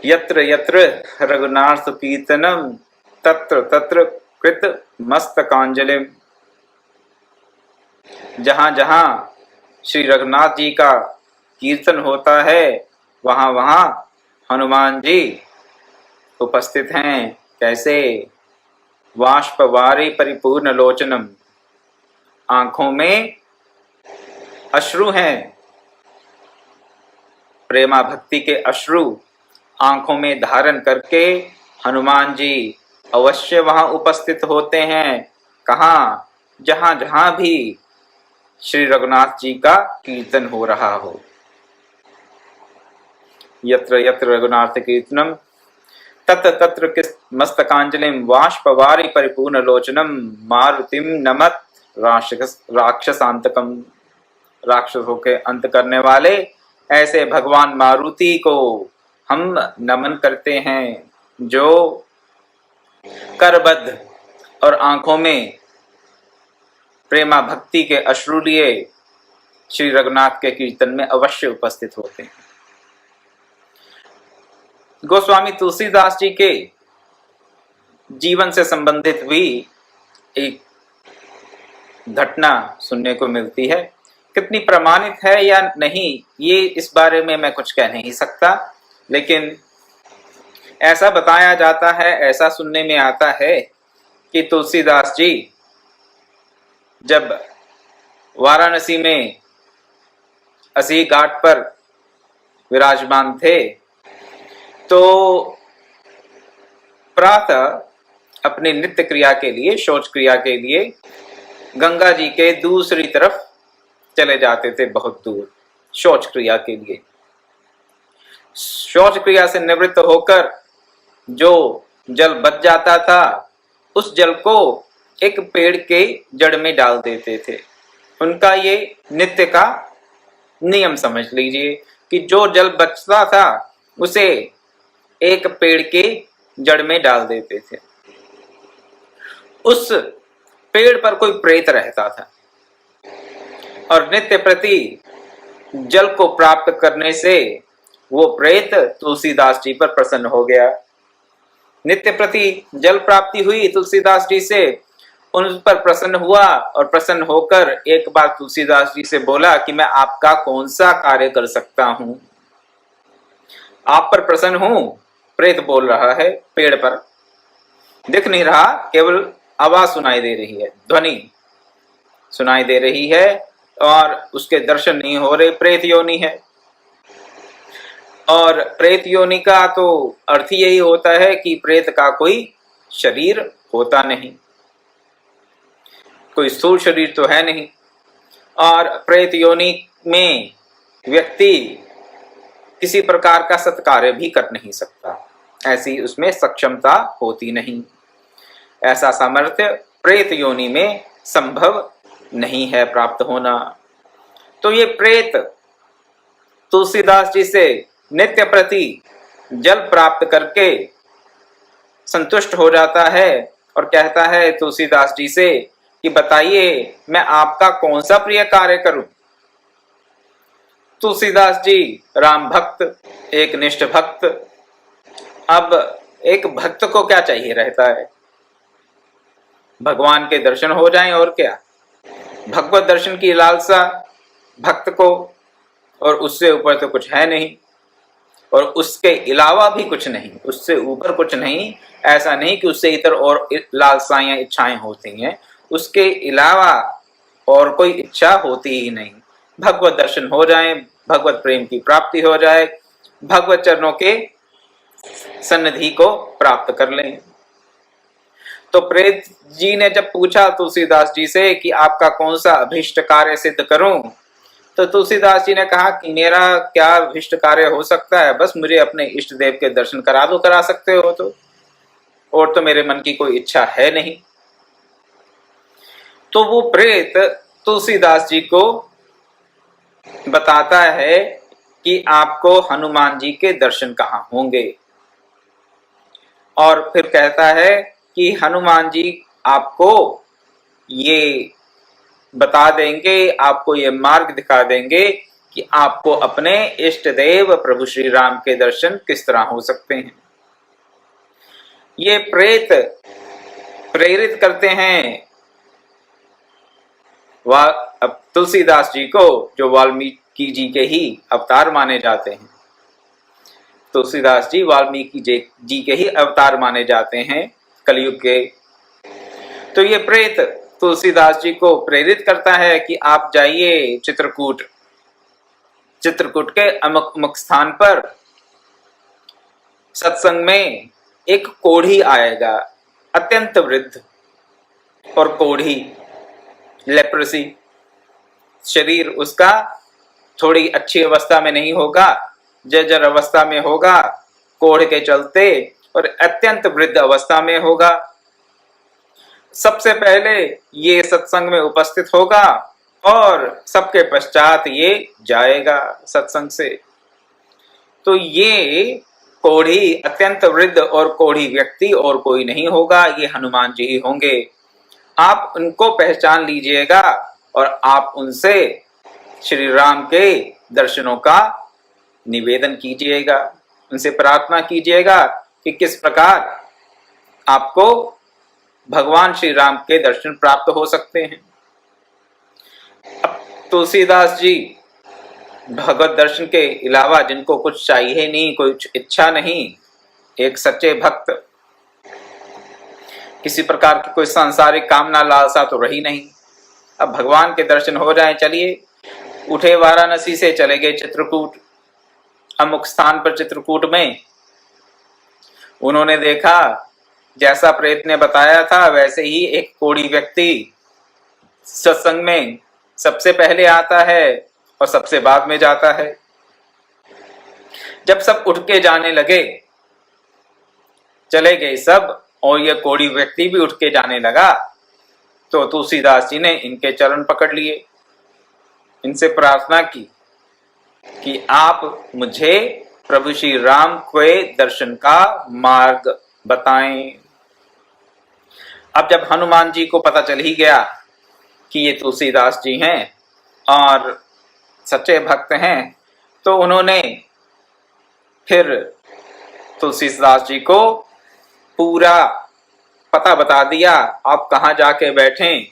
यत्र यत्र रघुनाथ कीर्तनम तत्र तत्र कृत मस्तकांजलिम। जहाँ जहाँ श्री रघुनाथ जी का कीर्तन होता है वहाँ वहाँ हनुमान जी उपस्थित हैं। कैसे? वाष्पवारी परिपूर्ण लोचनम, आंखों में अश्रु हैं, प्रेमा भक्ति के अश्रु आंखों में धारण करके हनुमान जी अवश्य वहां उपस्थित होते हैं। कहाँ? जहां जहां भी श्री रघुनाथ जी का कीर्तन हो रहा हो। यत्र यत्र रघुनाथ कीर्तनम तत्र तत्र मस्तकांजलिम वाष्पवारी परिपूर्ण लोचनम मारुतिम नमत राक्षसांतकम। राक्षसों के अंत करने वाले ऐसे भगवान मारुति को हम नमन करते हैं, जो करबद्ध और आंखों में प्रेमा भक्ति के अश्रु लिए श्री रघुनाथ के कीर्तन में अवश्य उपस्थित होते हैं। गोस्वामी तुलसीदास जी के जीवन से संबंधित भी एक घटना सुनने को मिलती है। कितनी प्रमाणित है या नहीं ये इस बारे में मैं कुछ कह नहीं सकता, लेकिन ऐसा बताया जाता है, ऐसा सुनने में आता है कि तुलसीदास जी जब वाराणसी में अस्सी घाट पर विराजमान थे तो प्रातः अपनी नित्य क्रिया के लिए, शौच क्रिया के लिए गंगा जी के दूसरी तरफ चले जाते थे, बहुत दूर शौच क्रिया के लिए। शौच क्रिया से निवृत्त होकर जो जल बच जाता था उस जल को एक पेड़ के जड़ में डाल देते थे। उनका ये नित्य का नियम समझ लीजिए कि जो जल बचता था उसे एक पेड़ के जड़ में डाल देते थे। उस पेड़ पर कोई प्रेत रहता था और नित्य प्रति जल को प्राप्त करने से वो प्रेत तुलसीदास जी पर प्रसन्न हो गया। नित्य प्रति जल प्राप्ति हुई तुलसीदास जी से, उन पर प्रसन्न हुआ और प्रसन्न होकर एक बार तुलसीदास जी से बोला कि मैं आपका कौन सा कार्य कर सकता हूं, आप पर प्रसन्न हूं। प्रेत बोल रहा है, पेड़ पर दिख नहीं रहा, केवल आवाज सुनाई दे रही है, ध्वनि सुनाई दे रही है और उसके दर्शन नहीं हो रहे। प्रेत योनि है और प्रेत योनि का तो अर्थ यही होता है कि प्रेत का कोई शरीर होता नहीं, कोई स्थूल शरीर तो है नहीं, और प्रेत योनि में व्यक्ति किसी प्रकार का सत्कार्य भी कर नहीं सकता, ऐसी उसमें सक्षमता होती नहीं। ऐसा सामर्थ्य प्रेत योनि में संभव नहीं है प्राप्त होना। तो ये प्रेत तुलसीदास जी से नित्य प्रति जल प्राप्त करके संतुष्ट हो जाता है और कहता है तुलसीदास जी से कि बताइए मैं आपका कौन सा प्रिय कार्य करूं। तुलसीदास जी राम भक्त, एक निष्ठ भक्त, अब एक भक्त को क्या चाहिए रहता है? भगवान के दर्शन हो जाएं और क्या, भगवत दर्शन की लालसा भक्त को, और उससे ऊपर तो कुछ है नहीं और उसके अलावा भी कुछ नहीं, उससे ऊपर कुछ नहीं। ऐसा नहीं कि उससे इतर और लालसाएं इच्छाएं होती हैं, उसके अलावा और कोई इच्छा होती ही नहीं। भगवत दर्शन हो जाए, भगवत प्रेम की प्राप्ति हो जाए, भगवत चरणों के सन्निधि को प्राप्त कर लें। तो प्रेत जी ने जब पूछा तुलसीदास जी से कि आपका कौन सा अभीष्ट कार्य सिद्ध करूं, तो तुलसीदास जी ने कहा कि मेरा क्या अभीष्ट कार्य हो सकता है, बस मुझे अपने इष्ट देव के दर्शन करा दो, करा सकते हो तो, और तो मेरे मन की कोई इच्छा है नहीं। तो वो प्रेत तुलसीदास जी को बताता है कि आपको हनुमान जी के दर्शन कहाँ होंगे, और फिर कहता है कि हनुमान जी आपको ये बता देंगे, आपको ये मार्ग दिखा देंगे कि आपको अपने इष्ट देव प्रभु श्री राम के दर्शन किस तरह हो सकते हैं। ये प्रेत प्रेरित करते हैं अब तुलसीदास जी को, जो वाल्मीकि जी के ही अवतार माने जाते हैं। तुलसीदास जी वाल्मीकि जी के ही अवतार माने जाते हैं कलयुग के। तो ये प्रेत तुलसीदास जी को प्रेरित करता है कि आप जाइए चित्रकूट के अमुक अमुक स्थान पर सत्संग में एक कोढ़ी आएगा, अत्यंत वृद्ध और कोढ़ी, लेप्रेसी, शरीर उसका थोड़ी अच्छी अवस्था में नहीं होगा, जर्जर अवस्था में होगा, कोढ़ के चलते, और अत्यंत वृद्ध अवस्था में होगा। सबसे पहले ये सत्संग में उपस्थित होगा और सबके पश्चात ये जाएगा सत्संग से। तो ये कोढ़ी, अत्यंत वृद्ध और कोढ़ी व्यक्ति और कोई नहीं होगा, ये हनुमान जी ही होंगे। आप उनको पहचान लीजिएगा और आप उनसे श्री राम के दर्शनों का निवेदन कीजिएगा, उनसे प्रार्थना कीजिएगा कि किस प्रकार आपको भगवान श्री राम के दर्शन प्राप्त हो सकते हैं। अब तुलसीदास जी भगवत दर्शन के अलावा जिनको कुछ चाहिए नहीं, कुछ इच्छा नहीं, एक सच्चे भक्त, किसी प्रकार की कोई सांसारिक कामना लालसा तो रही नहीं। अब भगवान के दर्शन हो जाएं, चलिए उठे वाराणसी से चले गए चित्रकूट। अमुक स्थान पर चित्रकूट में उन्होंने देखा जैसा प्रेत ने बताया था वैसे ही एक कोढ़ी व्यक्ति सत्संग में सबसे पहले आता है और सबसे बाद में जाता है। जब सब उठ के जाने लगे, चले गए सब, और यह कोढ़ी व्यक्ति भी उठ के जाने लगा, तो तुलसीदास जी ने इनके चरण पकड़ लिए, इनसे प्रार्थना की कि आप मुझे प्रभु श्री राम के दर्शन का मार्ग बताएं। अब जब हनुमान जी को पता चल ही गया कि ये तुलसीदास जी हैं और सच्चे भक्त हैं, तो उन्होंने फिर तुलसीदास जी को पूरा पता बता दिया, आप कहाँ जाके बैठें,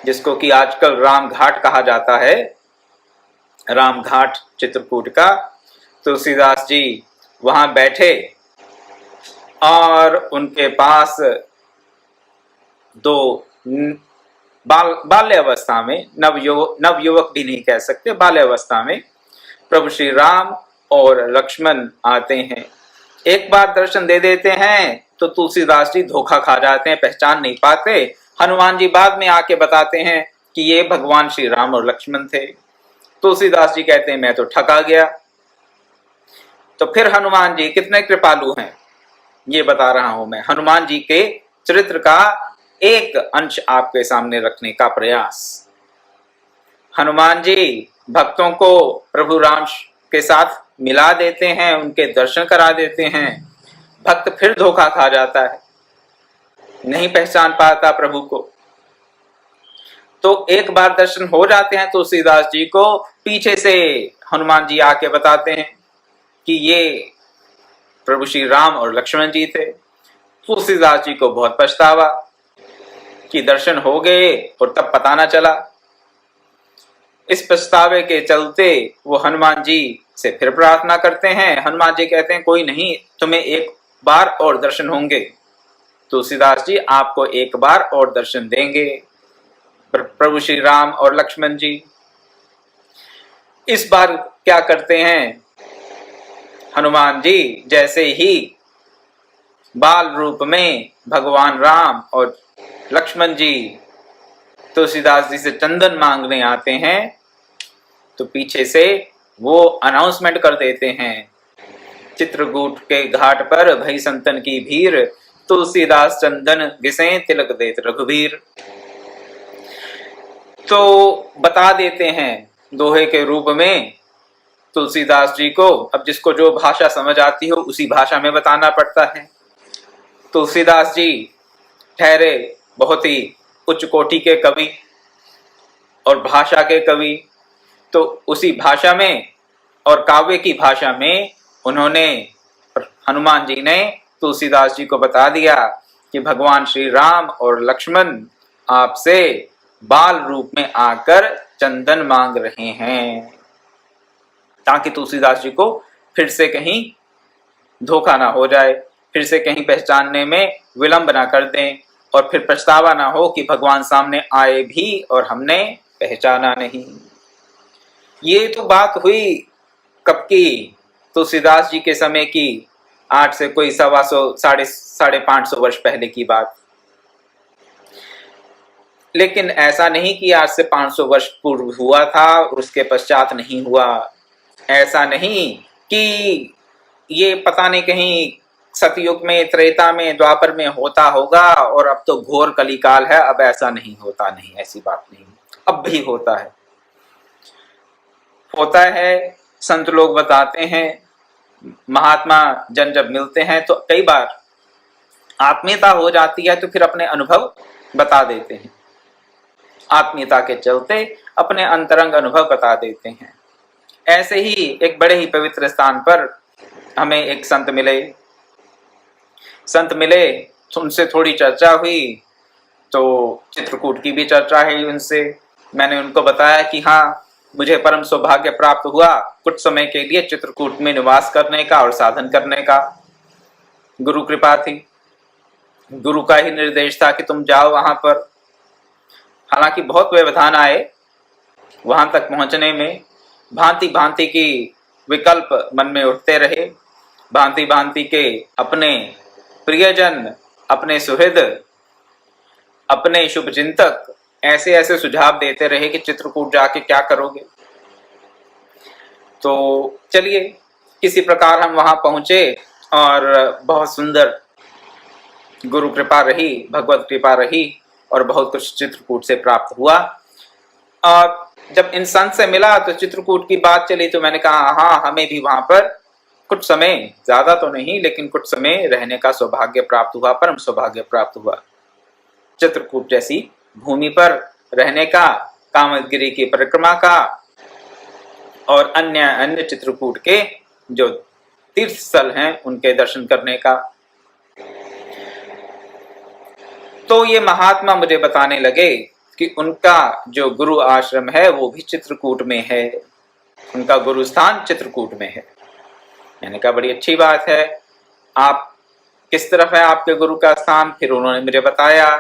जिसको कि आजकल राम घाट कहा जाता है, राम घाट चित्रकूट का। तुलसीदास जी वहां बैठे और उनके पास दो बाल्यावस्था में, नवयुवक भी नहीं कह सकते, बाल्यावस्था में प्रभु श्री राम और लक्ष्मण आते हैं। एक बार दर्शन दे देते हैं तो तुलसीदास जी धोखा खा जाते हैं, पहचान नहीं पाते। हनुमान जी बाद में आके बताते हैं कि ये भगवान श्री राम और लक्ष्मण थे। तुलसीदास जी कहते हैं मैं तो ठगा गया। तो फिर हनुमान जी कितने कृपालु हैं ये बता रहा हूं मैं। हनुमान जी के चरित्र का एक अंश आपके सामने रखने का प्रयास। हनुमान जी भक्तों को प्रभु राम के साथ मिला देते हैं, उनके दर्शन करा देते हैं। भक्त फिर धोखा खा जाता है, नहीं पहचान पाता प्रभु को। तो एक बार दर्शन हो जाते हैं तुलसीदास जी को, पीछे से हनुमान जी आके बताते हैं कि ये प्रभु श्री राम और लक्ष्मण जी थे। तुलसीदास जी को बहुत पछतावा कि दर्शन हो गए और तब पता ना चला। इस पछतावे के चलते वो हनुमान जी से फिर प्रार्थना करते हैं। हनुमान जी कहते हैं कोई नहीं, तुम्हें एक बार और दर्शन होंगे। तुलसीदास जी आपको एक बार और दर्शन देंगे प्रभु श्री राम और लक्ष्मण जी। इस बार क्या करते हैं हनुमान जी, जैसे ही बाल रूप में भगवान राम और लक्ष्मण जी तुलसीदास जी से चंदन मांगने आते हैं, तो पीछे से वो अनाउंसमेंट कर देते हैं, चित्रकूट के घाट पर भई संतन की भीड़, तुलसीदास चंदन घिसे तिलक देत रघुवीर। तो बता देते हैं दोहे के रूप में तुलसीदास जी को। अब जिसको जो भाषा समझ आती हो उसी भाषा में बताना पड़ता है। तुलसीदास जी ठहरे बहुत ही उच्च कोटि के कवि और भाषा के कवि। तो उसी भाषा में और काव्य की भाषा में उन्होंने, हनुमान जी ने तुलसीदास जी को बता दिया कि भगवान श्री राम और लक्ष्मण आपसे बाल रूप में आकर चंदन मांग रहे हैं, ताकि तुलसीदास जी को फिर से कहीं धोखा ना हो जाए, फिर से कहीं पहचानने में विलंब ना कर दें और फिर पछतावा ना हो कि भगवान सामने आए भी और हमने पहचाना नहीं। ये तो बात हुई कब की? तुलसीदास जी के समय की, 8 से कोई 125 साढ़े 500 वर्ष पहले की बात। लेकिन ऐसा नहीं कि आज से 500 वर्ष पूर्व हुआ था और उसके पश्चात नहीं हुआ। ऐसा नहीं कि ये पता नहीं कहीं सतयुग में, त्रेता में, द्वापर में होता होगा और अब तो घोर कलिकाल है, अब ऐसा नहीं होता। नहीं, ऐसी बात नहीं, अब भी होता है। होता है, संत लोग बताते हैं, महात्मा जन जब मिलते हैं तो कई बार आत्मीयता हो जाती है तो फिर अपने अनुभव बता देते हैं, आत्मीयता के चलते अपने अंतरंग अनुभव बता देते हैं। ऐसे ही एक बड़े ही पवित्र स्थान पर हमें एक संत मिले, उनसे थोड़ी चर्चा हुई, तो चित्रकूट की भी चर्चा है उनसे। मैंने उनको बताया कि हाँ, मुझे परम सौभाग्य प्राप्त हुआ कुछ समय के लिए चित्रकूट में निवास करने का और साधन करने का। गुरु कृपा थी, गुरु का ही निर्देश था कि तुम जाओ वहां पर। हालांकि बहुत व्यवधान आए वहां तक पहुंचने में, भांति भांति की विकल्प मन में उठते रहे, भांति भांति के अपने प्रियजन, अपने सुहृद, अपने शुभ चिंतक ऐसे ऐसे सुझाव देते रहे कि चित्रकूट जाके क्या करोगे। तो चलिए, किसी प्रकार हम वहां पहुंचे और बहुत सुंदर गुरु कृपा रही, भगवत कृपा रही और बहुत कुछ चित्रकूट से प्राप्त हुआ। और जब इन संत से मिला तो चित्रकूट की बात चली, तो मैंने कहा हाँ, हमें भी वहां पर कुछ समय, ज्यादा तो नहीं लेकिन कुछ समय रहने का सौभाग्य प्राप्त हुआ, परम सौभाग्य प्राप्त हुआ। चित्रकूट जैसी भूमि पर रहने का, कामदगिरि की परिक्रमा का और अन्य चित्रकूट के जो तीर्थ स्थल हैं उनके दर्शन करने का। तो ये महात्मा मुझे बताने लगे कि उनका जो गुरु आश्रम है वो भी चित्रकूट में है, उनका गुरु स्थान चित्रकूट में है। मैंने कहा बड़ी अच्छी बात है, आप किस तरफ है आपके गुरु का स्थान? फिर उन्होंने मुझे बताया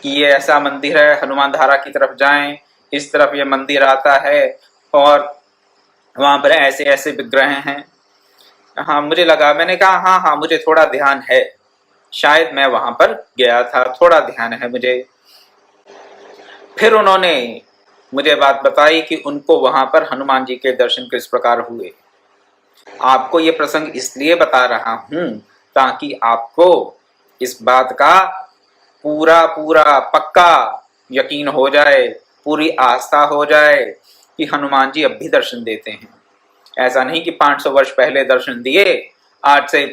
कि ये ऐसा मंदिर है, हनुमान धारा की तरफ जाएं, इस तरफ ये मंदिर आता है और वहां पर ऐसे ऐसे विग्रह हैं। हाँ, मुझे लगा, मैंने कहा हाँ हाँ, मुझे थोड़ा ध्यान है, शायद मैं वहां पर गया था, थोड़ा ध्यान है मुझे। फिर उन्होंने मुझे बात बताई कि उनको वहां पर हनुमान जी के दर्शन किस प्रकार हुए। आपको ये प्रसंग इसलिए बता रहा हूं ताकि आपको इस बात का पूरा पूरा पक्का यकीन हो जाए, पूरी आस्था हो जाए कि हनुमान जी अब भी दर्शन देते हैं। ऐसा नहीं कि 500 वर्ष पहले दर्शन दिए, आज से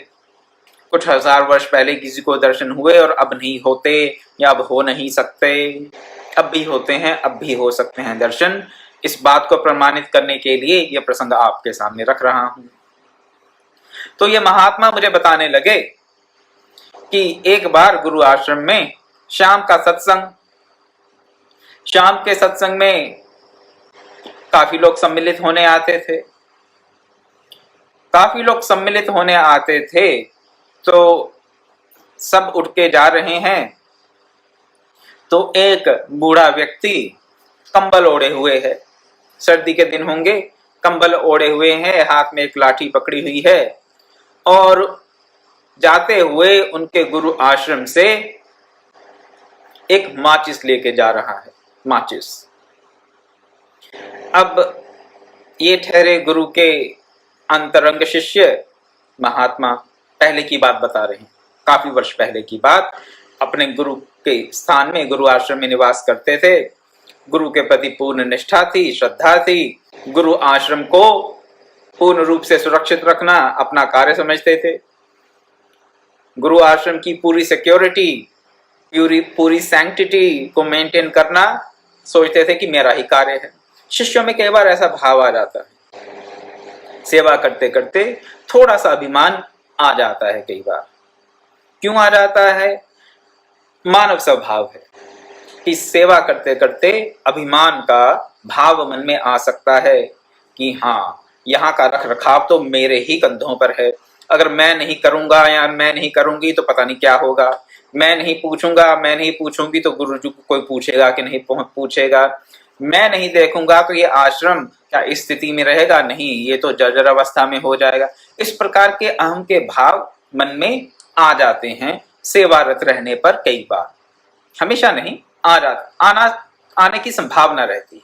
कुछ हजार वर्ष पहले किसी को दर्शन हुए और अब नहीं होते या अब हो नहीं सकते। अब भी होते हैं, अब भी हो सकते हैं दर्शन। इस बात को प्रमाणित करने के लिए यह प्रसंग आपके सामने रख रहा हूं। तो ये महात्मा मुझे बताने लगे कि एक बार गुरु आश्रम में शाम का सत्संग, शाम के सत्संग में काफी लोग सम्मिलित होने आते थे। काफी लोग सम्मिलित होने आते थे तो सब उठ के जा रहे हैं, तो एक बूढ़ा व्यक्ति कंबल ओढ़े हुए है, सर्दी के दिन होंगे, कंबल ओढ़े हुए हैं, हाथ में एक लाठी पकड़ी हुई है और जाते हुए उनके गुरु आश्रम से एक माचिस लेके जा रहा है। माचिस, अब ये ठहरे गुरु के अंतरंग शिष्य महात्मा, पहले की बात बता रहे हैं, काफी वर्ष पहले की बात। अपने गुरु के स्थान में, गुरु आश्रम में निवास करते थे। गुरु के प्रति पूर्ण निष्ठा थी, श्रद्धा थी। गुरु आश्रम को पूर्ण रूप से सुरक्षित रखना अपना कार्य समझते थे। गुरु आश्रम की पूरी सिक्योरिटी, पूरी सैंक्टिटी को मेंटेन करना सोचते थे कि मेरा ही कार्य है। शिष्यों में कई बार ऐसा भाव आ जाता है, सेवा करते करते थोड़ा सा अभिमान आ जाता है। कई बार क्यों आ जाता है? मानव स्वभाव है कि सेवा करते करते अभिमान का भाव मन में आ सकता है कि हाँ, यहाँ का रख रखाव तो मेरे ही कंधों पर है। अगर मैं नहीं करूंगा या मैं नहीं करूंगी तो पता नहीं क्या होगा। मैं नहीं पूछूंगा, मैं नहीं पूछूंगी तो गुरुजी को कोई पूछेगा कि नहीं पूछेगा। मैं नहीं देखूंगा तो ये आश्रम क्या इस स्थिति में रहेगा? नहीं, ये तो जर्जर अवस्था में हो जाएगा। इस प्रकार के अहम के भाव मन में आ जाते हैं सेवारत रहने पर। कई बार, हमेशा नहीं, आने की संभावना रहती है।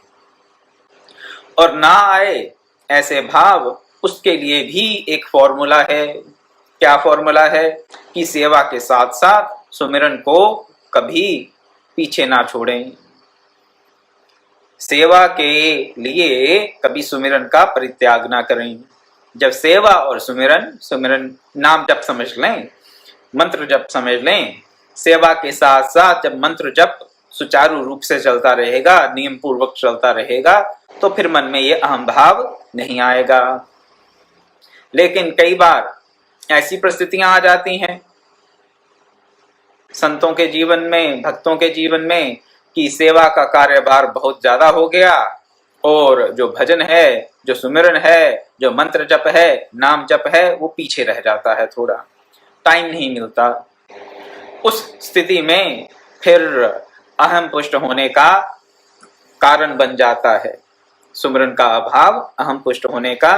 और ना आए ऐसे भाव, उसके लिए भी एक फॉर्मूला है। क्या फॉर्मूला है? कि सेवा के साथ साथ सुमिरन को कभी पीछे ना छोड़ें। सेवा के लिए कभी सुमिरन का परित्याग ना करें। जब सेवा और सुमिरन नाम जप समझ लें, मंत्र जप समझ लें, सेवा के साथ साथ जब मंत्र जप सुचारू रूप से चलता रहेगा, नियम पूर्वक चलता रहेगा, तो फिर मन में ये अहम भाव नहीं आएगा। लेकिन कई बार ऐसी परिस्थितियां आ जाती हैं संतों के जीवन में, भक्तों के जीवन में, कि सेवा का कार्यभार बहुत ज्यादा हो गया और जो भजन है, जो सुमिरन है, जो मंत्र जप है, नाम जप है, वो पीछे रह जाता है। थोड़ा टाइम नहीं मिलता। उस स्थिति में फिर अहम पुष्ट होने का कारण बन जाता है। सुमिरन का अभाव अहम पुष्ट होने का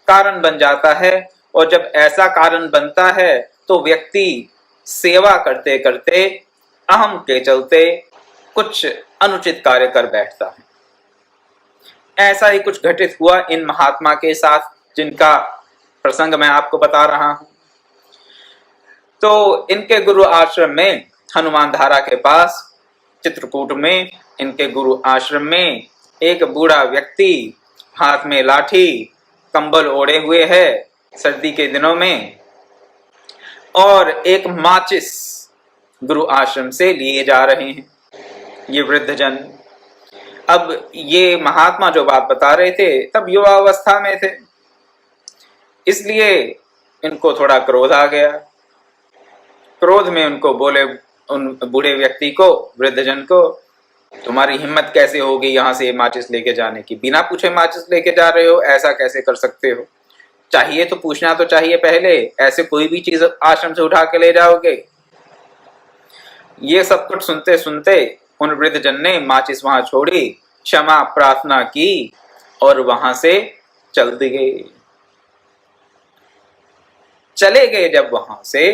कारण बन जाता है। और जब ऐसा कारण बनता है तो व्यक्ति सेवा करते करते अहम के चलते कुछ अनुचित कार्य कर बैठता है। ऐसा ही कुछ घटित हुआ इन महात्मा के साथ, जिनका प्रसंग मैं आपको बता रहा हूं। तो इनके गुरु आश्रम में, हनुमान धारा के पास चित्रकूट में, इनके गुरु आश्रम में एक बूढ़ा व्यक्ति हाथ में लाठी, कंबल ओढ़े हुए है सर्दी के दिनों में, और एक माचिस गुरु आश्रम से लिए जा रहे हैं ये वृद्धजन। अब ये महात्मा जो बात बता रहे थे तब युवा अवस्था में थे, इसलिए इनको थोड़ा क्रोध आ गया। क्रोध में उनको बोले, उन बूढ़े व्यक्ति को, वृद्धजन को, तुम्हारी हिम्मत कैसे होगी यहाँ से माचिस लेके जाने की? बिना पूछे माचिस लेके जा रहे हो, ऐसा कैसे कर सकते हो? चाहिए तो पूछना तो चाहिए पहले, ऐसे कोई भी चीज आश्रम से उठा के ले जाओगे? ये सब कुछ सुनते सुनते उन वृद्धजन ने माचिस वहां छोड़ी, क्षमा प्रार्थना की और वहां से चल दिए। चले गए जब वहां से,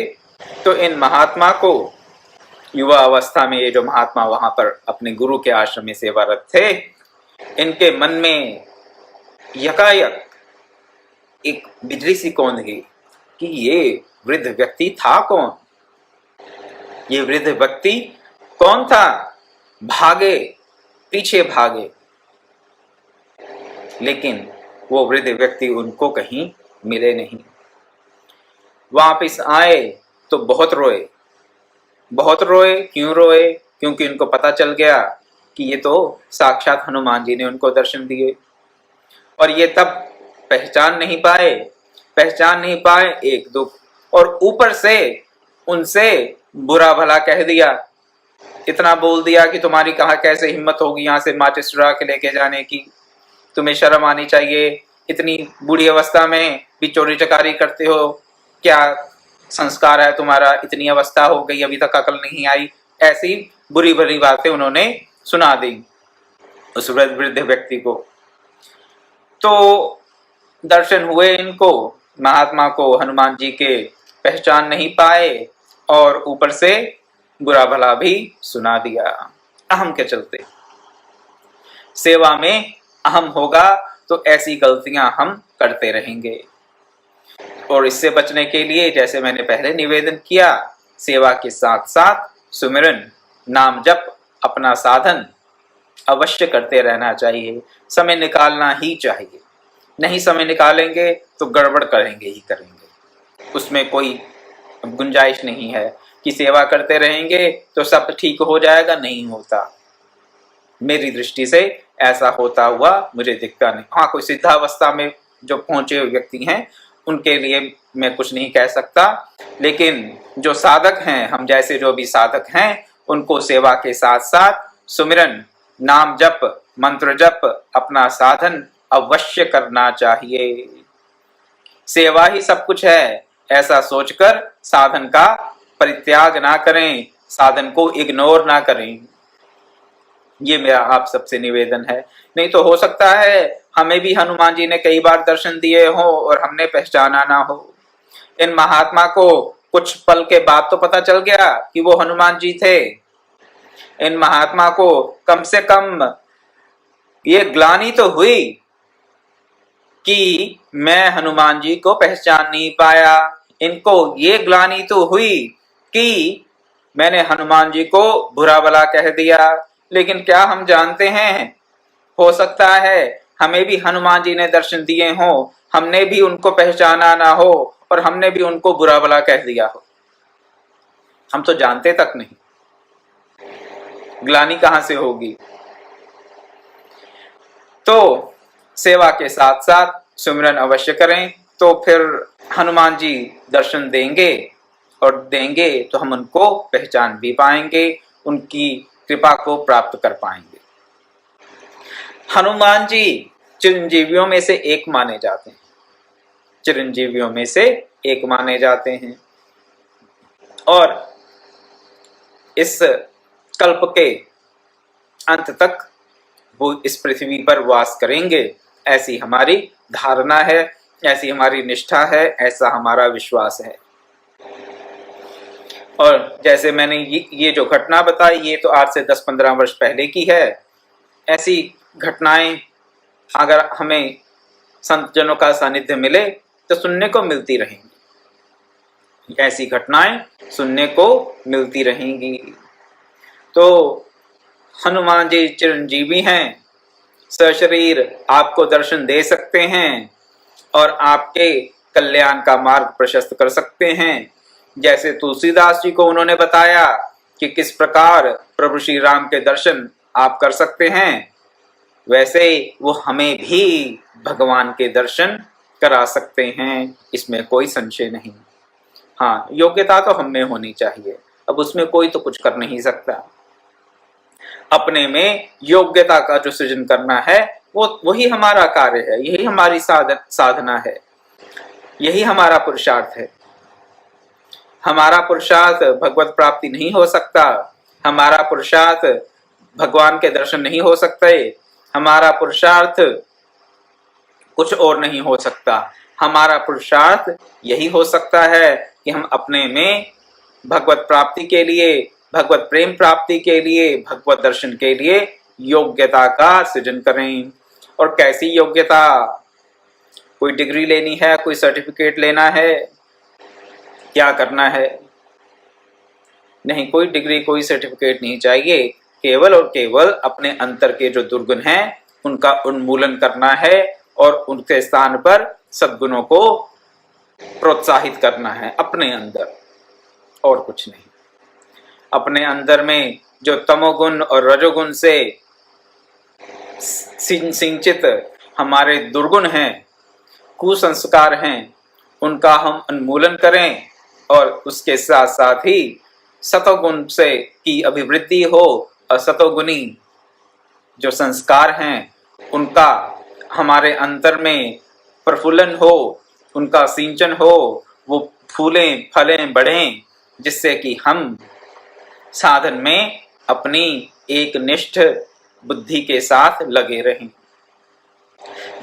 तो इन महात्मा को, युवा अवस्था में ये जो महात्मा वहां पर अपने गुरु के आश्रम में सेवारत थे, इनके मन में यकायक एक बिजली सी कौंध गई कि ये वृद्ध व्यक्ति था कौन? ये वृद्ध व्यक्ति कौन था? भागे, पीछे भागे, लेकिन वो वृद्ध व्यक्ति उनको कहीं मिले नहीं। वापिस आए तो बहुत रोए, बहुत रोए। क्यों रोए? क्योंकि उनको पता चल गया कि ये तो साक्षात हनुमान जी ने उनको दर्शन दिए। और ये तब पहचान नहीं पाए एक दुख, और ऊपर से उनसे बुरा भला कह दिया, इतना बोल दिया कि तुम्हारी कहाँ कैसे हिम्मत होगी यहाँ से माचिस चुरा के लेके जाने की? तुम्हें शर्म आनी चाहिए, इतनी बूढ़ी अवस्था में भी चोरी चकारी करते हो, क्या संस्कार है तुम्हारा? इतनी अवस्था हो गई, अभी तक अकल नहीं आई। ऐसी बुरी भली बातें उन्होंने सुना दी उस वृद्ध व्यक्ति को। तो दर्शन हुए इनको, महात्मा को हनुमान जी के पहचान नहीं पाए, और ऊपर से बुरा भला भी सुना दिया अहम के चलते। सेवा में अहम होगा तो ऐसी गलतियां हम करते रहेंगे। और इससे बचने के लिए, जैसे मैंने पहले निवेदन किया, सेवा के साथ साथ सुमिरन, नाम जप अपना साधन अवश्य करते रहना चाहिए। समय निकालना ही चाहिए। नहीं समय निकालेंगे तो गड़बड़ करेंगे। उसमें कोई गुंजाइश नहीं है कि सेवा करते रहेंगे तो सब ठीक हो जाएगा। नहीं होता। मेरी दृष्टि से ऐसा होता हुआ मुझे दिखता नहीं। हाँ, कोई सिद्धावस्था में जो पहुंचे हुए व्यक्ति हैं उनके लिए मैं कुछ नहीं कह सकता, लेकिन जो साधक हैं, हम जैसे जो भी साधक हैं, उनको सेवा के साथ साथ सुमिरन, नाम जप, मंत्र जप, अपना साधन अवश्य करना चाहिए। सेवा ही सब कुछ है ऐसा सोचकर साधन का परित्याग ना करें, साधन को इग्नोर ना करें। ये मेरा आप सबसे निवेदन है। नहीं तो हो सकता है हमें भी हनुमान जी ने कई बार दर्शन दिए हो और हमने पहचाना ना हो। इन महात्मा को कुछ पल के बाद तो पता चल गया कि वो हनुमान जी थे। इन महात्मा को कम से कम ये ग्लानि तो हुई कि मैं हनुमान जी को पहचान नहीं पाया। इनको ये ग्लानि तो हुई कि मैंने हनुमान जी को बुरा भला कह दिया। लेकिन क्या हम जानते हैं, हो सकता है हमें भी हनुमान जी ने दर्शन दिए हो, हमने भी उनको पहचाना ना हो और हमने भी उनको बुरा भला कह दिया हो। हम तो जानते तक नहीं, ग्लानि कहां से होगी। तो सेवा के साथ साथ सुमिरन अवश्य करें, तो फिर हनुमान जी दर्शन देंगे, और देंगे तो हम उनको पहचान भी पाएंगे, उनकी कृपा को प्राप्त कर पाएंगे। हनुमान जी चिरंजीवियों में से एक माने जाते हैं, चिरंजीवियों में से एक माने जाते हैं, और इस कल्प के अंत तक वो इस पृथ्वी पर वास करेंगे, ऐसी हमारी धारणा है, ऐसी हमारी निष्ठा है, ऐसा हमारा विश्वास है। और जैसे मैंने ये जो घटना बताई, ये तो आज से 10-15 वर्ष पहले की है। ऐसी घटनाएं अगर हमें संत जनों का सानिध्य मिले तो सुनने को मिलती रहेंगी, ऐसी घटनाएं सुनने को मिलती रहेंगी। तो हनुमान जी चिरंजीवी हैं, सशरीर आपको दर्शन दे सकते हैं और आपके कल्याण का मार्ग प्रशस्त कर सकते हैं। जैसे तुलसीदास जी को उन्होंने बताया कि किस प्रकार प्रभु श्री राम के दर्शन आप कर सकते हैं, वैसे वो हमें भी भगवान के दर्शन करा सकते हैं, इसमें कोई संशय नहीं। हाँ, योग्यता तो हम में होनी चाहिए, अब उसमें कोई तो कुछ कर नहीं सकता। अपने में योग्यता का जो सृजन करना है वो वही हमारा कार्य है, यही हमारी साधना है, यही हमारा पुरुषार्थ है। हमारा पुरुषार्थ भगवत प्राप्ति नहीं हो सकता, हमारा पुरुषार्थ भगवान के दर्शन नहीं हो सकते, हमारा पुरुषार्थ कुछ और नहीं हो सकता। हमारा पुरुषार्थ यही हो सकता है कि हम अपने में भगवत प्राप्ति के लिए, भगवत प्रेम प्राप्ति के लिए, भगवत दर्शन के लिए योग्यता का सृजन करें। और कैसी योग्यता? कोई डिग्री लेनी है, कोई सर्टिफिकेट लेना है, क्या करना है? नहीं, कोई डिग्री कोई सर्टिफिकेट नहीं चाहिए। केवल और केवल अपने अंतर के जो दुर्गुण हैं उनका उन्मूलन करना है और उनके स्थान पर सद्गुणों को प्रोत्साहित करना है अपने अंदर, और कुछ नहीं। अपने अंदर में जो तमोगुण और रजोगुण से सिंचित हमारे दुर्गुण हैं, कुसंस्कार हैं, उनका हम उन्मूलन करें और उसके साथ साथ ही सतोगुण से की अभिवृद्धि हो और सतोगुणी जो संस्कार हैं उनका हमारे अंतर में प्रफुल्लन हो, उनका सिंचन हो, वो फूलें फलें बढ़ें, जिससे कि हम साधन में अपनी एक निष्ठ बुद्धि के साथ लगे रहें।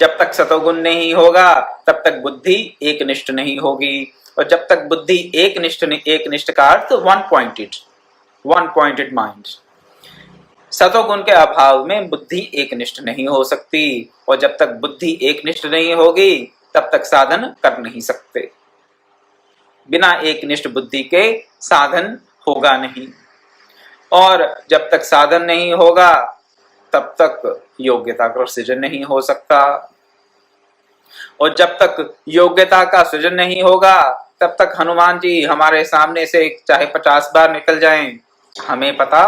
जब तक सतोगुण नहीं होगा तब तक बुद्धि एक निष्ठ नहीं होगी, और जब तक बुद्धि एक निष्ठ का अर्थ वन पॉइंटेड माइंड। सतोगुण के अभाव में बुद्धि एक निष्ठ नहीं हो सकती, और जब तक बुद्धि एक निष्ठ नहीं होगी तब तक साधन कर नहीं सकते। बिना एक निष्ठ बुद्धि के साधन होगा नहीं, और जब तक साधन नहीं होगा तब तक योग्यता का सृजन नहीं हो सकता, और जब तक योग्यता का सृजन नहीं होगा तब तक हनुमान जी हमारे सामने से चाहे 50 बार निकल जाएं, हमें पता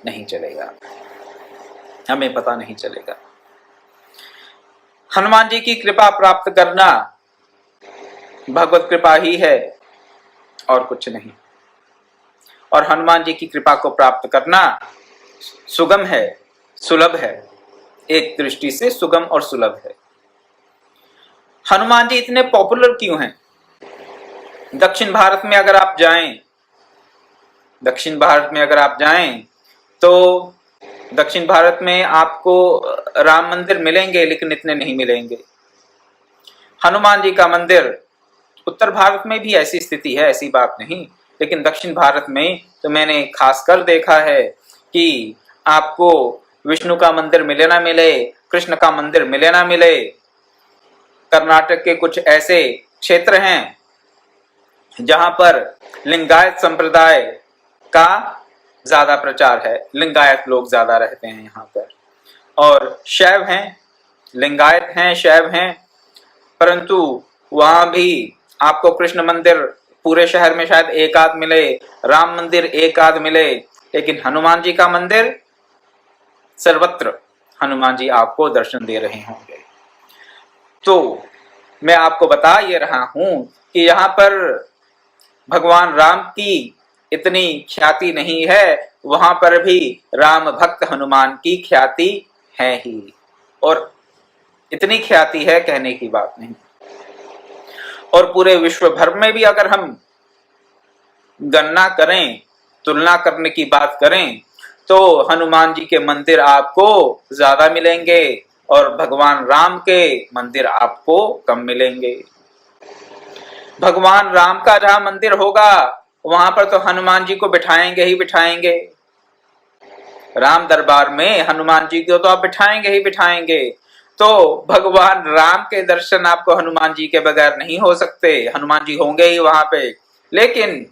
नहीं चलेगा। हमें पता नहीं चलेगा। हनुमान जी की कृपा प्राप्त करना भगवत कृपा ही है और कुछ नहीं। और हनुमान जी की कृपा को प्राप्त करना सुगम है, सुलभ है। एक दृष्टि से सुगम और सुलभ है। हनुमान जी इतने पॉपुलर क्यों हैं? दक्षिण भारत में अगर आप जाएं, दक्षिण भारत में अगर आप जाएं तो दक्षिण भारत में आपको राम मंदिर मिलेंगे, लेकिन इतने नहीं मिलेंगे। हनुमान जी का मंदिर, उत्तर भारत में भी ऐसी स्थिति है, ऐसी बात नहीं, लेकिन दक्षिण भारत में तो मैंने खासकर देखा है कि आपको विष्णु का मंदिर मिले ना मिले, कृष्ण का मंदिर मिले ना मिले। कर्नाटक के कुछ ऐसे क्षेत्र हैं जहां पर लिंगायत संप्रदाय का ज्यादा प्रचार है, लिंगायत लोग ज्यादा रहते हैं यहाँ पर, और शैव हैं, लिंगायत हैं, शैव हैं, परंतु वहां भी आपको कृष्ण मंदिर पूरे शहर में शायद एक आध मिले, राम मंदिर एक आध मिले, लेकिन हनुमान जी का मंदिर सर्वत्र हनुमान जी आपको दर्शन दे रहे होंगे। तो मैं आपको बता ये रहा हूं कि यहाँ पर भगवान राम की इतनी ख्याति नहीं है, वहां पर भी राम भक्त हनुमान की ख्याति है ही, और इतनी ख्याति है कहने की बात नहीं। और पूरे विश्व भर में भी अगर हम गणना करें, तुलना करने की बात करें, तो हनुमान जी के मंदिर आपको ज्यादा मिलेंगे और भगवान राम के मंदिर आपको कम मिलेंगे। भगवान राम का जहां मंदिर होगा वहां पर तो हनुमान जी को बिठाएंगे ही बिठाएंगे। राम दरबार में हनुमान जी को तो आप बिठाएंगे ही बिठाएंगे। तो भगवान राम के दर्शन आपको हनुमान जी के बगैर नहीं हो सकते, हनुमान जी होंगे ही वहां पे। लेकिन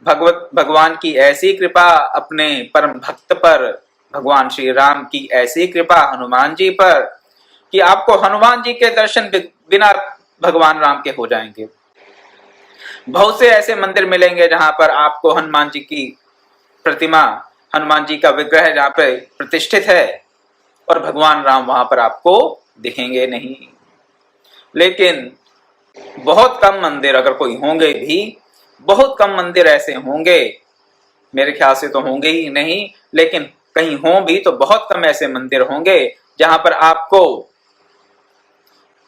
भगवान की ऐसी कृपा अपने परम भक्त पर, भगवान श्री राम की ऐसी कृपा हनुमान जी पर कि आपको हनुमान जी के दर्शन बिना भगवान राम के हो जाएंगे। बहुत से ऐसे मंदिर मिलेंगे जहां पर आपको हनुमान जी की प्रतिमा, हनुमान जी का विग्रह जहां पर प्रतिष्ठित है, और भगवान राम वहां पर आपको दिखेंगे नहीं। लेकिन बहुत कम मंदिर, अगर कोई होंगे भी, बहुत कम मंदिर ऐसे होंगे, मेरे ख्याल से तो होंगे ही नहीं, लेकिन कहीं हों भी तो बहुत कम ऐसे मंदिर होंगे जहां पर आपको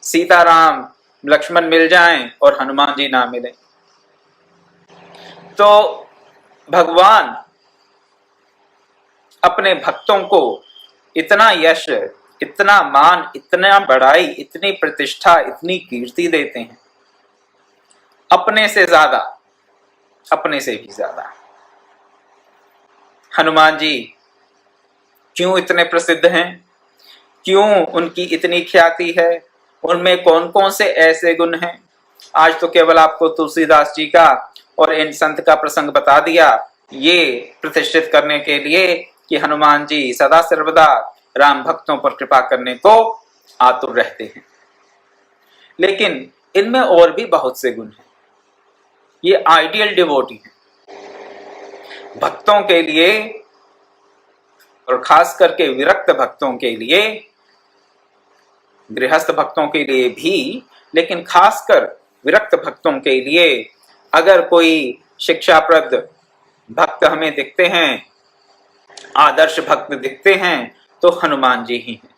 सीताराम लक्ष्मण मिल जाएं और हनुमान जी ना मिले। तो भगवान अपने भक्तों को इतना यश, इतना मान, इतना बड़ाई, इतनी प्रतिष्ठा, इतनी कीर्ति देते हैं, अपने से ज्यादा, अपने से भी ज्यादा। हनुमान जी क्यों इतने प्रसिद्ध हैं, क्यों उनकी इतनी ख्याति है, उनमें कौन कौन से ऐसे गुण हैं? आज तो केवल आपको तुलसीदास जी का और इन संत का प्रसंग बता दिया, ये प्रतिष्ठित करने के लिए कि हनुमान जी सदा सर्वदा राम भक्तों पर कृपा करने को आतुर रहते हैं। लेकिन इनमें और भी बहुत से गुण हैं। ये आइडियल डिवोटी हैं। भक्तों के लिए, और खास करके विरक्त भक्तों के लिए, गृहस्थ भक्तों के लिए भी, लेकिन खासकर विरक्त भक्तों के लिए अगर कोई शिक्षाप्रद भक्त हमें दिखते हैं, आदर्श भक्त दिखते हैं, तो हनुमान जी ही हैं।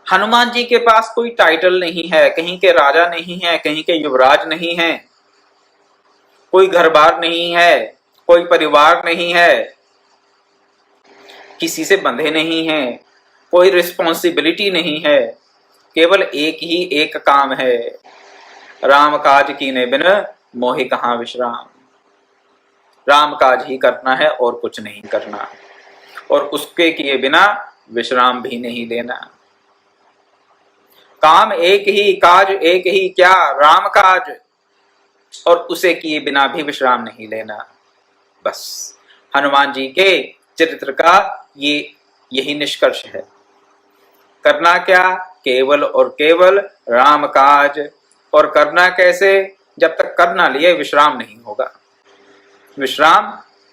हनुमान जी के पास कोई टाइटल नहीं है, कहीं के राजा नहीं है, कहीं के युवराज नहीं है, कोई घर बार नहीं है, कोई परिवार नहीं है, किसी से बंधे नहीं है, कोई रिस्पॉन्सिबिलिटी नहीं है, केवल एक ही एक काम है, राम काज कीने बिन मोहि कहां विश्राम। राम काज ही करना है और कुछ नहीं करना, और उसके किए बिना विश्राम भी नहीं लेना। काम एक ही, काज एक ही, क्या राम काज, और उसे किए बिना भी विश्राम नहीं लेना। बस हनुमान जी के चरित्र का यही निष्कर्ष है। करना क्या? केवल और केवल राम काज। और करना कैसे? जब तक कर ना लिए विश्राम नहीं होगा। विश्राम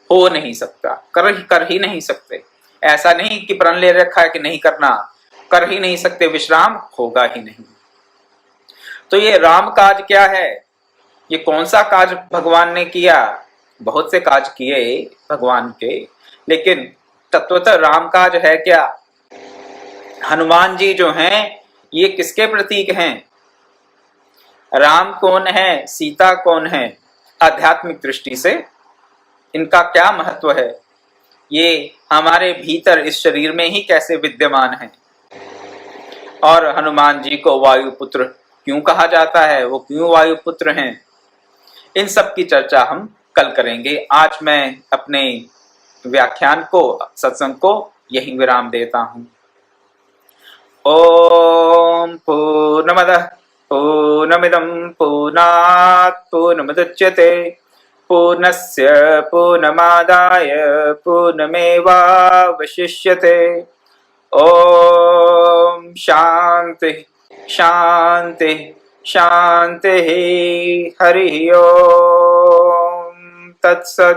हो नहीं सकता, कर ही नहीं सकते। ऐसा नहीं कि प्रण ले रखा है कि नहीं करना, कर ही नहीं सकते, विश्राम होगा ही नहीं। तो ये राम काज क्या है? ये कौन सा काज भगवान ने किया? बहुत से काज किए भगवान के, लेकिन तत्वतः राम काज है क्या? हनुमान जी जो हैं ये किसके प्रतीक हैं? राम कौन है, सीता कौन है? आध्यात्मिक दृष्टि से इनका क्या महत्व है? ये हमारे भीतर इस शरीर में ही कैसे विद्यमान है? और हनुमान जी को वायुपुत्र क्यों कहा जाता है? वो क्यों वायुपुत्र हैं? इन सब की चर्चा हम कल करेंगे। आज मैं अपने व्याख्यान को, सत्संग को यहीं विराम देता हूं। ओम पूर्णमदः पूर्णमिदं पूर्णात् पूर्णमुदच्यते पूर्णस्य पूर्णमादाय पूर्णमेवावशिष्यते। ओम शांति शांति शांति। हरि ओम तत्सत्।